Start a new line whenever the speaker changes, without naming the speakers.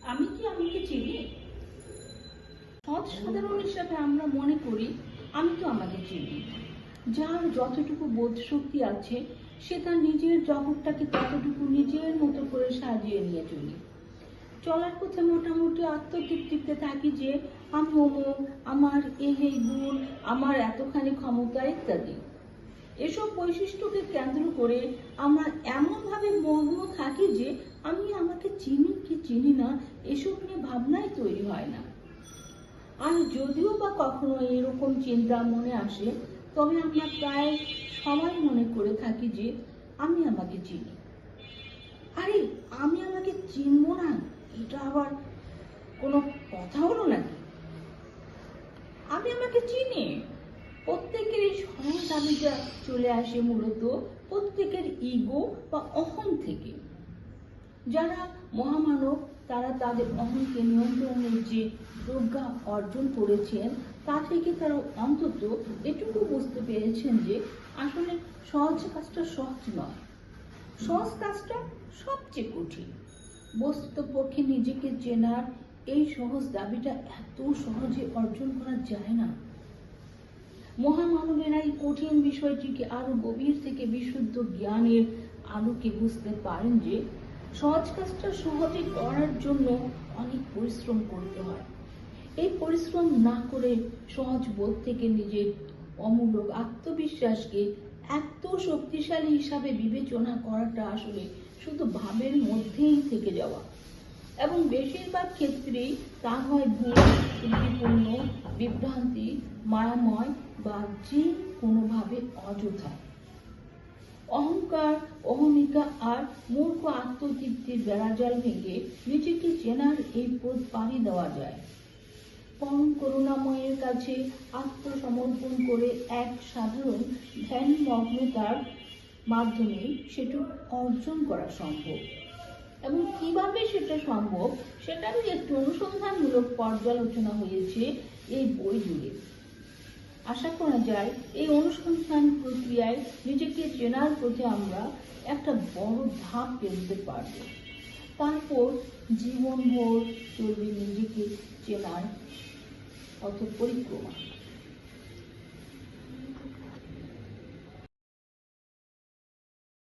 আমি কি আমাকে চিনি? সৎ সাধারণ হিসাবে আমরা মনে করি আমি তো আমাকে চিনি। যার যতটুকু বোধ শক্তি আছে সে তার নিজের জগৎটাকে ততটুকু নিজের মতো করে সাজিয়ে নিয়ে চলি। চলার পথে মোটামুটি আত্মতৃপ্তিতে থাকি যে আমি অমুক, আমার এই গুণ, আমার এতখানি ক্ষমতা ইত্যাদি। এসব বৈশিষ্ট্যকে কেন্দ্র করে আমরা এমনভাবে মগ্ন থাকি যে আমি আমাকে চিনি কি চিনি না এসব নিয়ে ভাবনাই তৈরি হয় না। আর যদিও বা কখনো এরকম চিন্তা মনে আসে, তবে আমরা প্রায় সবাই মনে করে থাকি যে আমি আমাকে চিনি। আরে আমি আমাকে চিনব না, এটা আবার কোনো কথা হলো নাকি? আমি আমাকে চিনি। প্রত্যেকের এই সহজ দাবিটা চলে আসে মূলত প্রত্যেকের ইগো বা অহং থেকে। যারা মহামানব তারা তাদের অহংকে নিয়ন্ত্রণের যে প্রজ্ঞা অর্জন করেছেন তা থেকে তারা অন্তত এটুকু বুঝতে পেরেছেন যে আসলে সহজ কাজটা সহজ নয়, সহজ কাজটা সবচেয়ে কঠিন। বস্তুতপক্ষে নিজেকে চেনার এই সহজ দাবিটা এত সহজে অর্জন করা যায় না। মহামানবেরা এই কঠিন বিষয়টিকে আরো গভীর থেকে বিশুদ্ধ জ্ঞানের আলোকে বুঝতে পারেন যে সহজ কাজটা সহজে করার জন্য অনেক পরিশ্রম করতে হয়। এই পরিশ্রম না করে সহজ বোধ থেকে নিজের অমূলক আত্মবিশ্বাসকে এত শক্তিশালী হিসাবে বিবেচনা করাটা আসলে শুধু ভাবের মধ্যেই থেকে যাওয়া, এবং বেশিরভাগ ক্ষেত্রেই তা হয় ভুল, ত্রুটিপূর্ণ, বিভ্রান্তি, মায়াময় বা যে কোনোভাবে অযথা। অহংকার, অহমিকা আর মূর্খ আত্মতৃপ্তির বেড়াজাল ভেঙে নিজেকে চেনার এই পথ পাড়ি দেওয়া যায়। পরম করুণাময়ের কাছে আত্মসমর্পণ করে এক সাধারণ ধ্যান মগ্নতার মাধ্যমে সেটা অর্জন করা সম্ভব। এবং কিভাবে সেটা সম্ভব সেটারই একটি অনুসন্ধানমূলক পর্যালোচনা হয়েছে এই বই জুড়ে। আশা করা যায় এই অনুসন্ধান প্রক্রিয়ায় নিজেকে চেনার পথে আমরা একটা বড় ধাপ পেরোতে পারব। তারপর জীবনভর চলবে নিজেকে চেনার পথ পরিক্রমা।